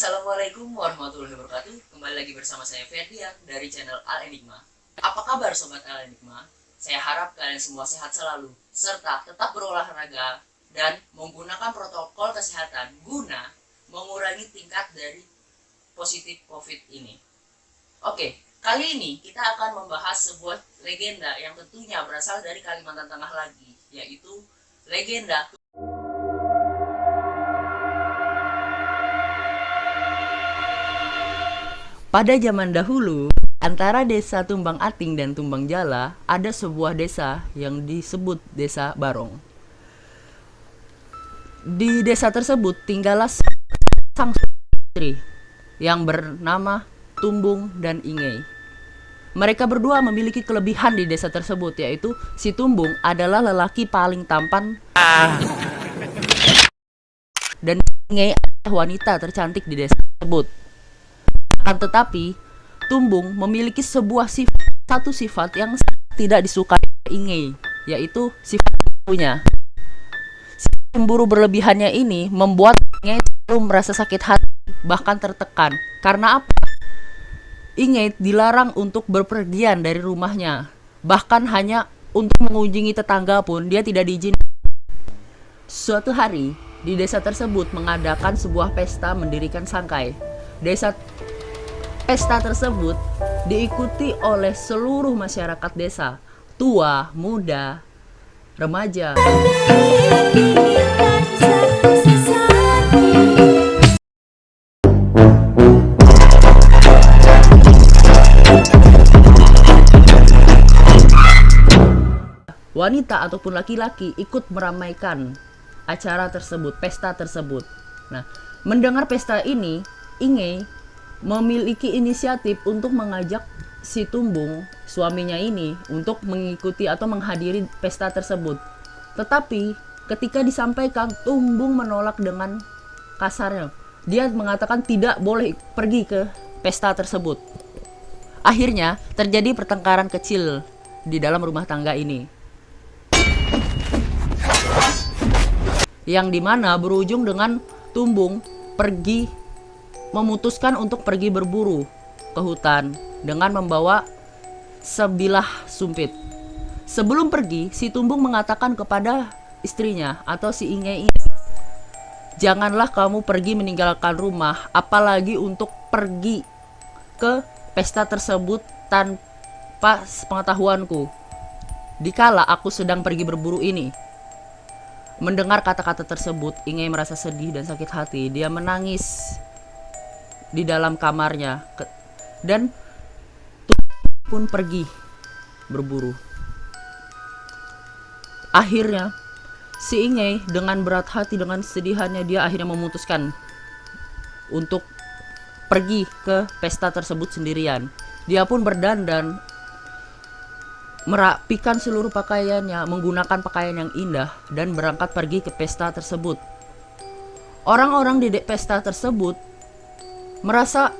Assalamualaikum warahmatullahi wabarakatuh. Kembali lagi bersama saya Ferdian dari channel Al Enigma. Apa kabar sobat Al Enigma? Saya harap kalian semua sehat selalu serta tetap berolahraga dan menggunakan protokol kesehatan guna mengurangi tingkat dari positif COVID ini. Oke, kali ini kita akan membahas sebuah legenda yang tentunya berasal dari Kalimantan Tengah lagi, yaitu legenda pada zaman dahulu, antara desa Tumbang Ating dan Tumbang Jala, ada sebuah desa yang disebut Desa Barong. Di desa tersebut tinggallah sang istri yang bernama Tumbung dan Ingey. Mereka berdua memiliki kelebihan di desa tersebut, yaitu si Tumbung adalah lelaki paling tampan dan Ingey adalah wanita tercantik di desa tersebut. Akan tetapi, Tumbung memiliki satu sifat yang tidak disukai Ingey, yaitu sifat cemburunya. Cemburu berlebihannya ini membuat Ingey selalu merasa sakit hati, bahkan tertekan. Karena apa? Ingey dilarang untuk berpergian dari rumahnya, bahkan hanya untuk mengunjungi tetangga pun dia tidak diizinkan. Suatu hari, di desa tersebut mengadakan sebuah pesta mendirikan sangkai. Pesta tersebut diikuti oleh seluruh masyarakat desa, tua, muda, remaja. Wanita ataupun laki-laki ikut meramaikan acara tersebut, pesta tersebut. Nah, mendengar pesta ini, Ingey memiliki inisiatif untuk mengajak si Tumbung, suaminya ini, untuk mengikuti atau menghadiri pesta tersebut. Tetapi ketika disampaikan, Tumbung menolak dengan kasarnya. Dia mengatakan tidak boleh pergi ke pesta tersebut. Akhirnya terjadi pertengkaran kecil di dalam rumah tangga ini, yang dimana berujung dengan Tumbung memutuskan untuk pergi berburu ke hutan dengan membawa sebilah sumpit. Sebelum pergi, si Tumbung mengatakan kepada istrinya atau si Ingey ini, "Janganlah kamu pergi meninggalkan rumah, apalagi untuk pergi ke pesta tersebut tanpa pengetahuanku, dikala aku sedang pergi berburu ini." Mendengar kata-kata tersebut, Ingey merasa sedih dan sakit hati. Dia menangis di dalam kamarnya dan pun pergi berburu. Akhirnya si Ingey dengan berat hati, dengan sedihannya, dia akhirnya memutuskan untuk pergi ke pesta tersebut sendirian. Dia pun berdandan, merapikan seluruh pakaiannya, menggunakan pakaian yang indah, dan berangkat pergi ke pesta tersebut. Orang-orang di pesta tersebut merasa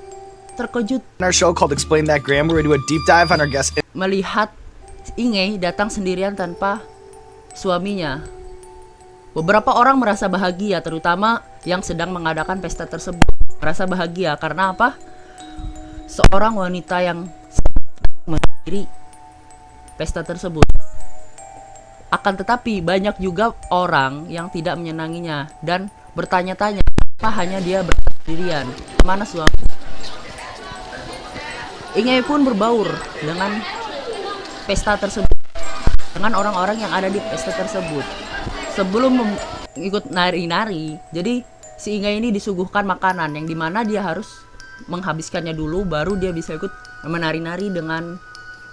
terkejut In our show called Explain That Gram, where we do a deep dive on our guest. melihat Ingey datang sendirian tanpa suaminya. Beberapa orang merasa bahagia, terutama yang sedang mengadakan pesta tersebut. Merasa bahagia karena apa? Seorang wanita yang menghadiri pesta tersebut. Akan tetapi banyak juga orang yang tidak menyenanginya dan bertanya-tanya, kenapa hanya dia sendirian, mana suami? Ingey pun berbaur dengan pesta tersebut, dengan orang-orang yang ada di pesta tersebut. Sebelum ikut nari-nari, jadi si Ingey ini disuguhkan makanan yang dimana dia harus menghabiskannya dulu, baru dia bisa ikut menari-nari dengan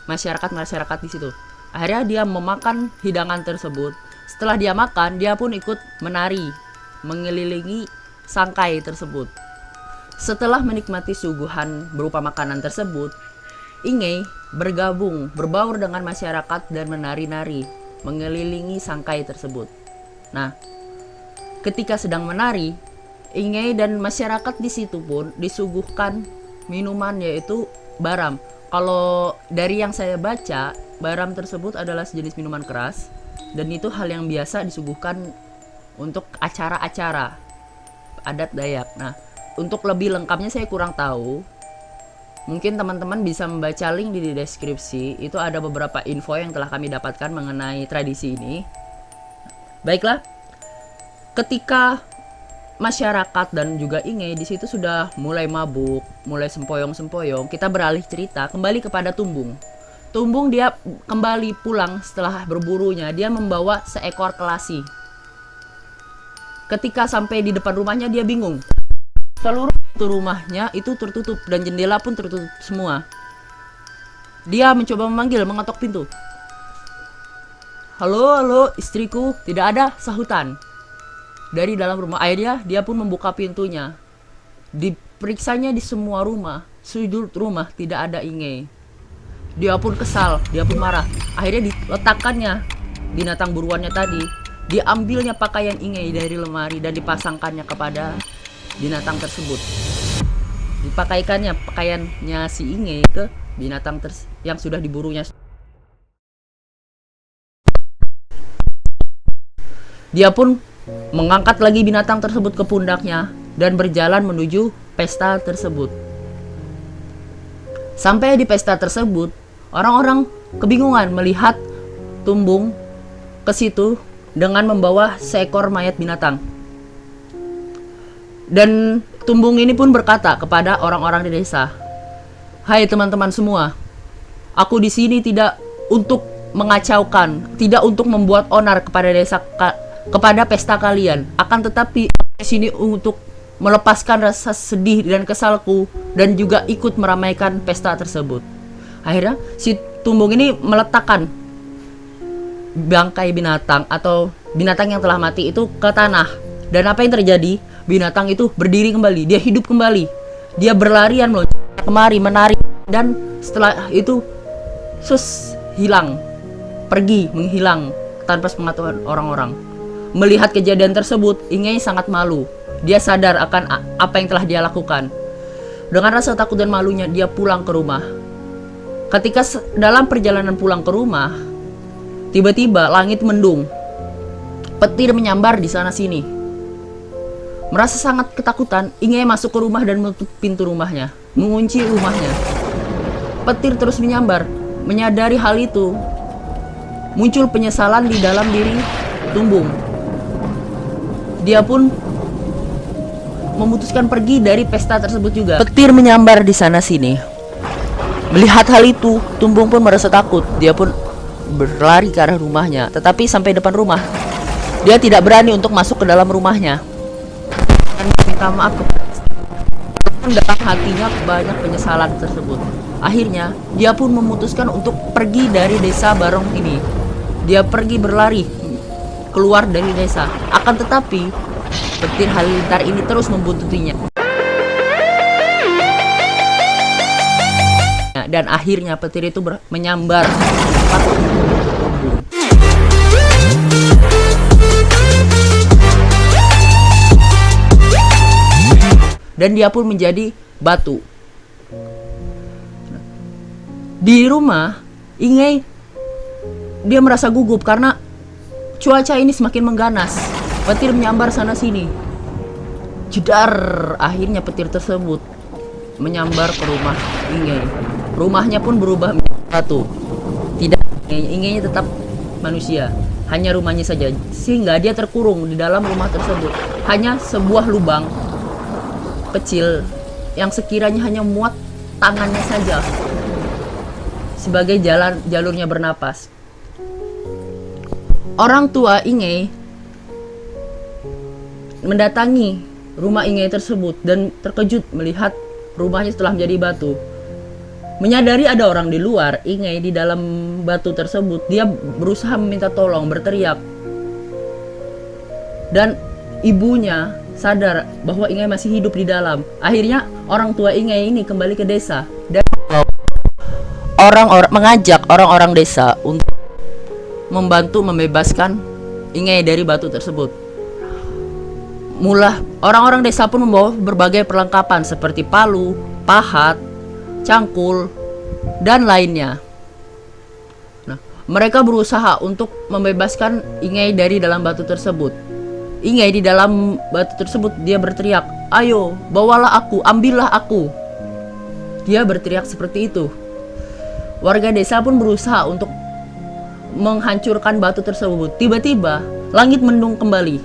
masyarakat di situ. Akhirnya dia memakan hidangan tersebut. Setelah dia makan, dia pun ikut menari mengelilingi sangkai tersebut. Setelah menikmati suguhan berupa makanan tersebut, Ingey berbaur dengan masyarakat dan menari-nari mengelilingi sangkai tersebut. Nah, ketika sedang menari, Ingey dan masyarakat di situ pun disuguhkan minuman, yaitu baram. Kalau dari yang saya baca, baram tersebut adalah sejenis minuman keras, dan itu hal yang biasa disuguhkan untuk acara-acara adat Dayak. Nah, untuk lebih lengkapnya saya kurang tahu. Mungkin teman-teman bisa membaca link di deskripsi. Itu ada beberapa info yang telah kami dapatkan mengenai tradisi ini. Baiklah, ketika masyarakat dan juga Inge di situ sudah mulai mabuk, mulai sempoyong-sempoyong, kita beralih cerita kembali kepada Tumbung. Tumbung dia kembali pulang setelah berburunya. Dia membawa seekor kelasi. Ketika sampai di depan rumahnya dia bingung. Seluruh pintu rumahnya itu tertutup dan jendela pun tertutup semua. Dia mencoba memanggil, mengetok pintu. Halo, halo, istriku. Tidak ada sahutan dari dalam rumah. Akhirnya dia pun membuka pintunya. Diperiksanya di semua rumah, sudut rumah tidak ada Inge. Dia pun kesal, dia pun marah. Akhirnya diletakkannya binatang buruannya tadi. Diambilnya pakaian Inge dari lemari dan dipasangkannya kepada binatang tersebut. Dipakaikannya pakaiannya si Inge ke binatang yang sudah diburunya. Dia pun mengangkat lagi binatang tersebut ke pundaknya dan berjalan menuju pesta tersebut. Sampai di pesta tersebut, orang-orang kebingungan melihat Tumbung ke situ dengan membawa seekor mayat binatang. Dan Tumbung ini pun berkata kepada orang-orang di desa, "Hai teman-teman semua, aku di sini tidak untuk mengacaukan, tidak untuk membuat onar kepada desa kepada pesta kalian. Akan tetapi di sini untuk melepaskan rasa sedih dan kesalku dan juga ikut meramaikan pesta tersebut." Akhirnya si Tumbung ini meletakkan bangkai binatang atau binatang yang telah mati itu ke tanah. Dan apa yang terjadi? Binatang itu berdiri kembali, dia hidup kembali. Dia berlarian meloncat kemari, menari, dan setelah itu hilang, pergi, menghilang tanpa sepengetahuan orang-orang. Melihat kejadian tersebut, Inge sangat malu. Dia sadar akan apa yang telah dia lakukan. Dengan rasa takut dan malunya, dia pulang ke rumah. Ketika dalam perjalanan pulang ke rumah, tiba-tiba langit mendung. Petir menyambar di sana sini. Merasa sangat ketakutan, Inge masuk ke rumah dan menutup pintu rumahnya, mengunci rumahnya. Petir terus menyambar. Menyadari hal itu, muncul penyesalan di dalam diri Tumbung. Dia pun memutuskan pergi dari pesta tersebut juga. Petir menyambar di sana sini. Melihat hal itu, Tumbung pun merasa takut. Dia pun berlari ke arah rumahnya. Tetapi sampai depan rumah, dia tidak berani untuk masuk ke dalam rumahnya. Dan minta maaf dalam hatinya banyak penyesalan tersebut. Akhirnya, dia pun memutuskan untuk pergi dari desa Barong ini. Dia pergi berlari keluar dari desa. Akan tetapi, petir halilintar ini terus membuntutinya. Dan akhirnya petir itu menyambar dan dia pun menjadi batu. Di rumah, Inge dia merasa gugup karena cuaca ini semakin mengganas. Petir menyambar sana sini. Jedar, akhirnya petir tersebut menyambar ke rumah Inge. Rumahnya pun berubah menjadi batu. Tidak, Inge tetap manusia, hanya rumahnya saja, sehingga dia terkurung di dalam rumah tersebut. Hanya sebuah lubang kecil yang sekiranya hanya muat tangannya saja sebagai jalurnya bernapas. Orang tua Inge mendatangi rumah Inge tersebut dan terkejut melihat rumahnya setelah menjadi batu. Menyadari ada orang di luar, Inge di dalam batu tersebut, dia berusaha meminta tolong, berteriak. Dan ibunya sadar bahwa Inge masih hidup di dalam. Akhirnya orang tua Inge ini kembali ke desa dan mengajak orang-orang desa untuk membantu membebaskan Inge dari batu tersebut. Orang-orang desa pun membawa berbagai perlengkapan seperti palu, pahat, cangkul, dan lainnya. Nah, mereka berusaha untuk membebaskan Inge dari dalam batu tersebut. Ingai di dalam batu tersebut dia berteriak, "Ayo, bawalah aku, ambillah aku." Dia berteriak seperti itu. Warga desa pun berusaha untuk menghancurkan batu tersebut. Tiba-tiba langit mendung kembali.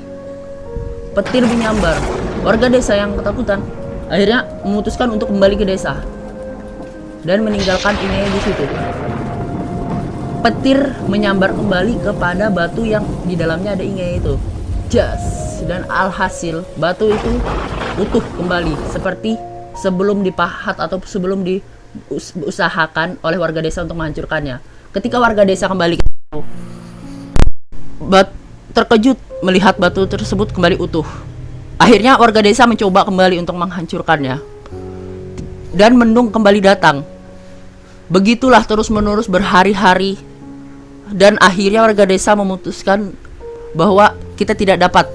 Petir menyambar. Warga desa yang ketakutan akhirnya memutuskan untuk kembali ke desa dan meninggalkan Ingai di situ. Petir menyambar kembali kepada batu yang di dalamnya ada Ingai itu. Dan alhasil batu itu utuh kembali seperti sebelum dipahat atau sebelum diusahakan oleh warga desa untuk menghancurkannya. Ketika warga desa kembali terkejut melihat batu tersebut kembali utuh. Akhirnya warga desa mencoba kembali untuk menghancurkannya. Dan mendung kembali datang. Begitulah terus-menerus berhari-hari. Dan akhirnya warga desa memutuskan bahwa kita tidak dapat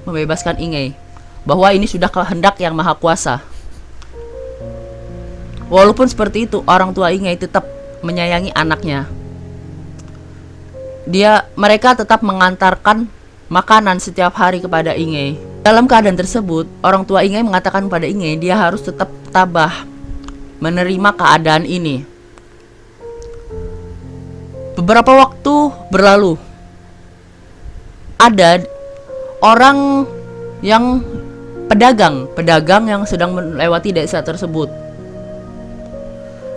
membebaskan Ingai, bahwa ini sudah kehendak yang maha kuasa. Walaupun seperti itu, orang tua Ingai tetap menyayangi anaknya. Mereka tetap mengantarkan makanan setiap hari kepada Ingai. Dalam keadaan tersebut, orang tua Ingai mengatakan kepada Ingai dia harus tetap tabah menerima keadaan ini. Beberapa waktu berlalu. Ada orang yang pedagang yang sedang melewati desa tersebut.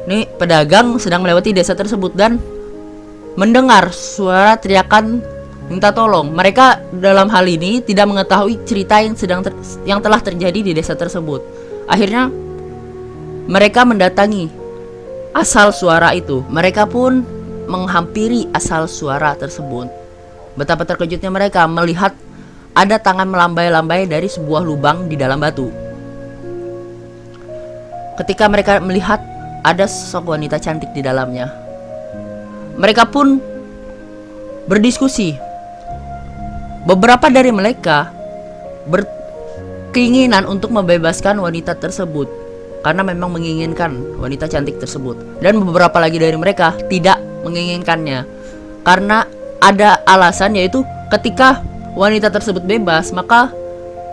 Nih, pedagang sedang melewati desa tersebut dan mendengar suara teriakan minta tolong. Mereka dalam hal ini tidak mengetahui cerita yang telah terjadi di desa tersebut. Akhirnya mereka mendatangi asal suara itu. Mereka pun menghampiri asal suara tersebut. Betapa terkejutnya mereka melihat ada tangan melambai-lambai dari sebuah lubang di dalam batu. Ketika mereka melihat ada sosok wanita cantik di dalamnya, mereka pun berdiskusi. Beberapa dari mereka berkeinginan untuk membebaskan wanita tersebut karena memang menginginkan wanita cantik tersebut, dan beberapa lagi dari mereka tidak menginginkannya karena ada alasan, yaitu ketika wanita tersebut bebas maka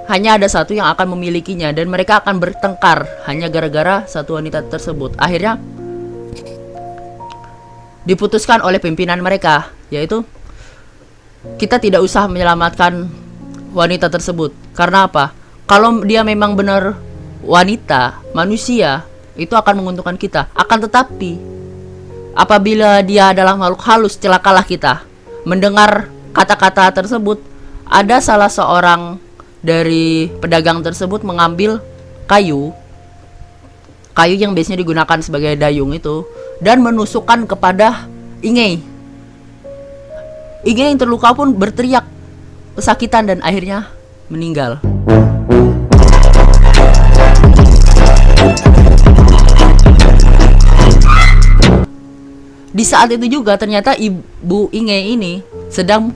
hanya ada satu yang akan memilikinya dan mereka akan bertengkar hanya gara-gara satu wanita tersebut. Akhirnya diputuskan oleh pimpinan mereka, yaitu kita tidak usah menyelamatkan wanita tersebut. Karena apa? Kalau dia memang benar wanita, manusia, itu akan menguntungkan kita. Akan tetapi apabila dia adalah makhluk halus, celakalah kita. Mendengar kata-kata tersebut, ada salah seorang dari pedagang tersebut mengambil kayu yang biasanya digunakan sebagai dayung itu dan menusukkan kepada Ingai. Ingai yang terluka pun berteriak kesakitan dan akhirnya meninggal. Di saat itu juga ternyata Ibu Ingai ini sedang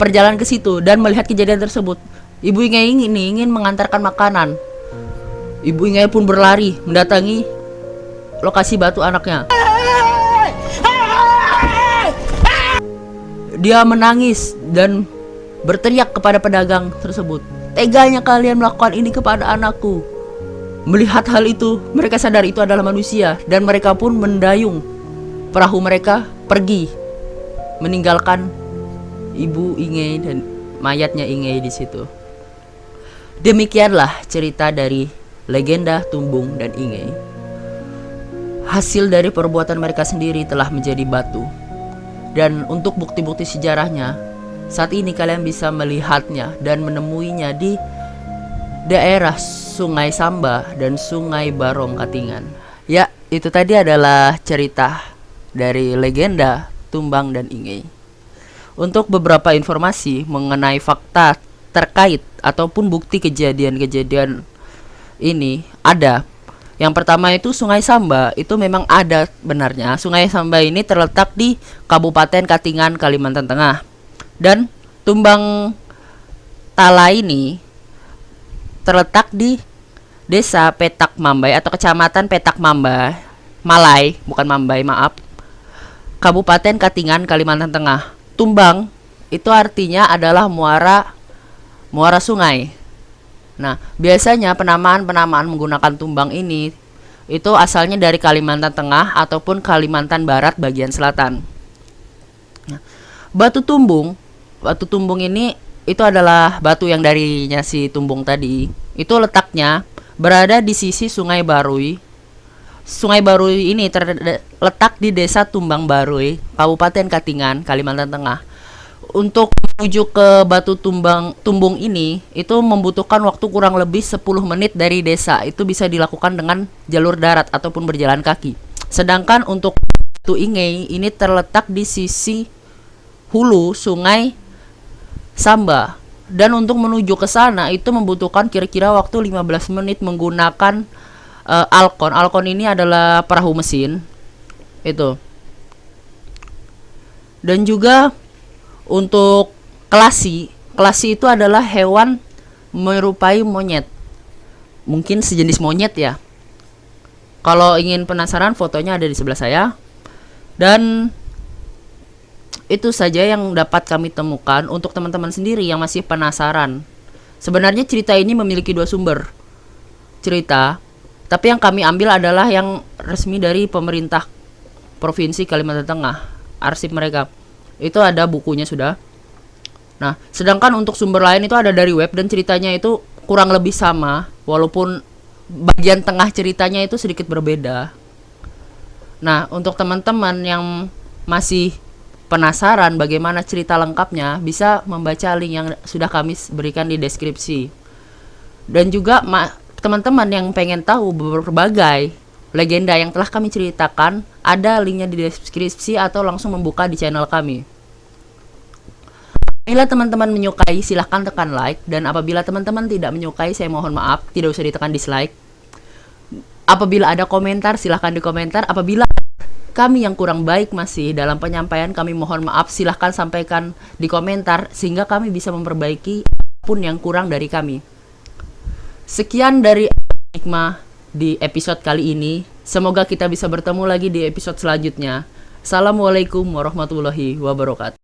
perjalanan ke situ dan melihat kejadian tersebut. Ibu Ingai ini ingin mengantarkan makanan. Ibu Ingai pun berlari mendatangi lokasi batu anaknya. Dia menangis dan berteriak kepada pedagang tersebut, "Teganya kalian melakukan ini kepada anakku." Melihat hal itu, mereka sadar itu adalah manusia dan mereka pun mendayung perahu mereka pergi, meninggalkan Ibu Ingai dan mayatnya Ingai di situ. Demikianlah cerita dari legenda Tumbung dan Ingai. Hasil dari perbuatan mereka sendiri telah menjadi batu. Dan untuk bukti-bukti sejarahnya, saat ini kalian bisa melihatnya dan menemuinya di daerah Sungai Samba dan Sungai Barong Katingan. Ya, itu tadi adalah cerita dari legenda Tumbang dan Ingai. Untuk beberapa informasi mengenai fakta terkait ataupun bukti kejadian-kejadian ini ada. Yang pertama itu Sungai Samba, itu memang ada benarnya. Sungai Samba ini terletak di Kabupaten Katingan, Kalimantan Tengah. Dan Tumbang Tala ini terletak di Desa Petak Mambai atau Kecamatan Petak Mambai, Malai, bukan Mambai, maaf. Kabupaten Katingan, Kalimantan Tengah. Tumbang itu artinya adalah muara muara sungai. Nah, biasanya penamaan-penamaan menggunakan tumbang ini itu asalnya dari Kalimantan Tengah ataupun Kalimantan Barat bagian selatan. Nah, batu tumbung ini itu adalah batu yang darinya si tumbung tadi. Itu letaknya berada di sisi Sungai Barui. Sungai Barui ini terletak di Desa Tumbang Barui, Kabupaten Katingan, Kalimantan Tengah. Untuk menuju ke batu tumbung ini itu membutuhkan waktu kurang lebih 10 menit dari desa. Itu bisa dilakukan dengan jalur darat ataupun berjalan kaki. Sedangkan untuk batu Ingei ini terletak di sisi hulu Sungai Samba. Dan untuk menuju ke sana itu membutuhkan kira-kira waktu 15 menit menggunakan Alkon. Alkon ini adalah perahu mesin. Itu. Dan juga untuk kelasi itu adalah hewan menyerupai monyet. Mungkin sejenis monyet ya. Kalau ingin penasaran, fotonya ada di sebelah saya. Dan itu saja yang dapat kami temukan. Untuk teman-teman sendiri yang masih penasaran, sebenarnya cerita ini memiliki 2 sumber cerita, tapi yang kami ambil adalah yang resmi dari pemerintah Provinsi Kalimantan Tengah, arsip mereka. Itu ada bukunya sudah. Nah, sedangkan untuk sumber lain itu ada dari web dan ceritanya itu kurang lebih sama, walaupun bagian tengah ceritanya itu sedikit berbeda. Nah, untuk teman-teman yang masih penasaran bagaimana cerita lengkapnya, bisa membaca link yang sudah kami berikan di deskripsi. Dan juga teman-teman yang pengen tahu berbagai legenda yang telah kami ceritakan, ada linknya di deskripsi atau langsung membuka di channel kami. Apabila teman-teman menyukai, silahkan tekan like. Dan apabila teman-teman tidak menyukai, saya mohon maaf, tidak usah ditekan dislike. Apabila ada komentar, silahkan dikomentar. Apabila kami yang kurang baik masih dalam penyampaian, kami mohon maaf, silahkan sampaikan di komentar sehingga kami bisa memperbaiki apapun yang kurang dari kami. Sekian dari Enigma di episode kali ini. Semoga kita bisa bertemu lagi di episode selanjutnya. Assalamualaikum warahmatullahi wabarakatuh.